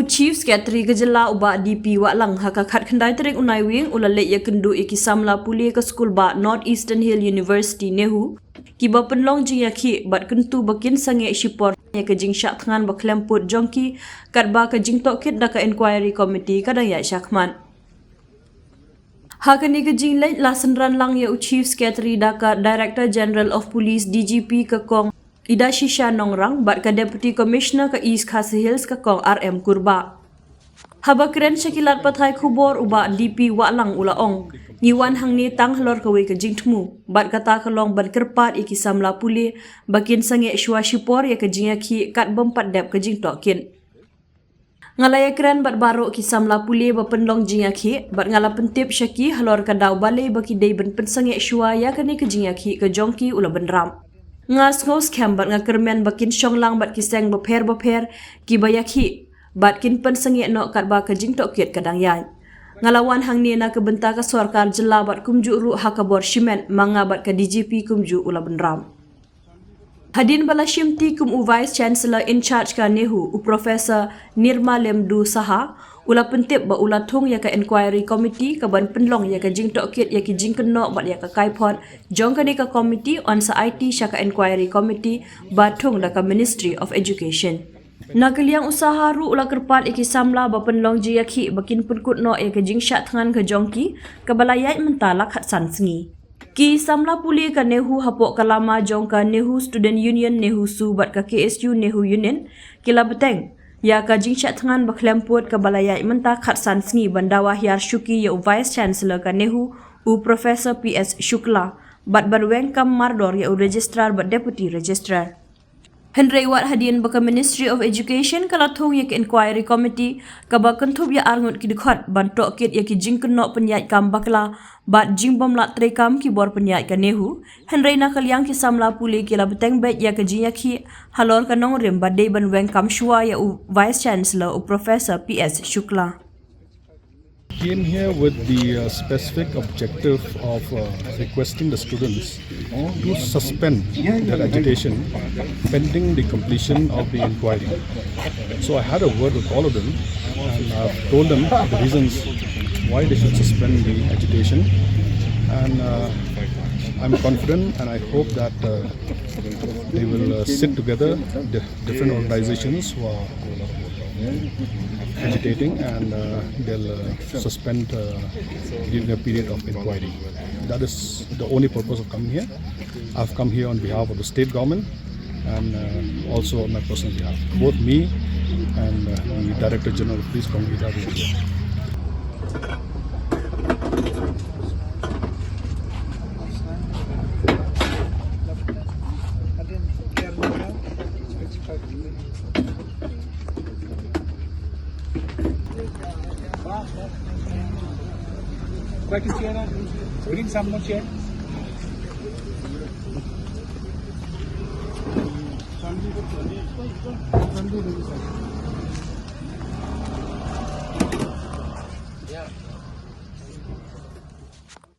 Chief Secretary Gejala uba DP Waklang hakakat kendai terik unai wing ulale ya kendu ikisamla puli ke skul ba North Eastern Hill University Nehu kiba penlong jing yaki bat kentu bakin sange shipor ya ke jing syak thangan baklemput jongki kat ba ke jing tokit da ka inquiry committee kadang ya syakman hakani ke jing lait lasan ran lang ya Chief Secretary da ka Director General of Police DGP ke kong Ida Shisha Nongrang bat ka Deputy Commissioner ke East Khasi Hills ke kong RM Kurba. Haba keren syakilat pathai kubor uba DP Waklang ulaong. Ngiwan hang ni tang halor kawe ke jingtmu. Bat kata kelong bat kerpat iki samla puli bakin sange shua shipor ya ke jingaki kat bompat dep ke jingtokin. Ngalaya keren bat baro ki samla puli bapenlong jingaki bat ngala pentip syaki halor kadau balai baki day ben pensange shua ya ke ni ke jingaki ke jongki ula benram. Ngas ngos kem bat ngakermen bakin syonglang bat kiseng beper ki bayaki bat kin pen sengit nok kat ba ke jing tok kiet kadang yai ngalawan hang ni na ke benta ka sarkar jela bat kumju ru hakabor shimen manga bat ke DGP kumju ula benram hadin bala shimti kum u vice chancellor in charge ka Nehu u professor Nirma Lemdu Saha ula pentip ba ula thung ya ka inquiry committee ka ban penlong ya ka jing tok kiet ya ki jing kenok bat ya ka kaipon jong ka ni ka committee on sa IT sya ka inquiry committee ba thung da ka Ministry of Education Nakaliang usaha ru ula kerpat iki samla ba penlong ji yakhi bakin penkut no ya ka jing syak thangan ka jongki ka balayai mentalak hat san sengi ki samla puli ka Nehu hapok kalama jong ka Nehu Student Union Nehu Su bat ka KSU Nehu Union kila beteng ya ka jing syak thangan baklemput ka balayai mentak hat san sengi bandawa hiar syuki ya vice chancellor ka Nehu u Professor PS Shukla bat barweng kam mardor ya registrar bat deputy registrar Henry Wat hadin baka Ministry of Education kala thong ya ke inquiry committee ka ba kenthub ya arngut ki dikhot bantok kit ya ki jing kenok penyai kam bakla bat jing bom la tre kam ki bor penyai ka Nehu Henry na kaliang ki samla puli ki la beteng bet ya ke jing ya ki halor ka nong rem ba dei ban weng kam shua ya u vice chancellor u Professor PS Shukla Came here with the specific objective of requesting the students to suspend their agitation pending the completion of the inquiry. So I had a word with all of them and I've told them the reasons why they should suspend the agitation and I'm confident and I hope that they will sit together, the different organizations who are agitating and they'll suspend during a period of inquiry. That is the only purpose of coming here. I've come here on behalf of the state government and also on my personal behalf. Both me and the Director General of Police, Kongita, will be here. Back is here. Bring some more chair. Yeah.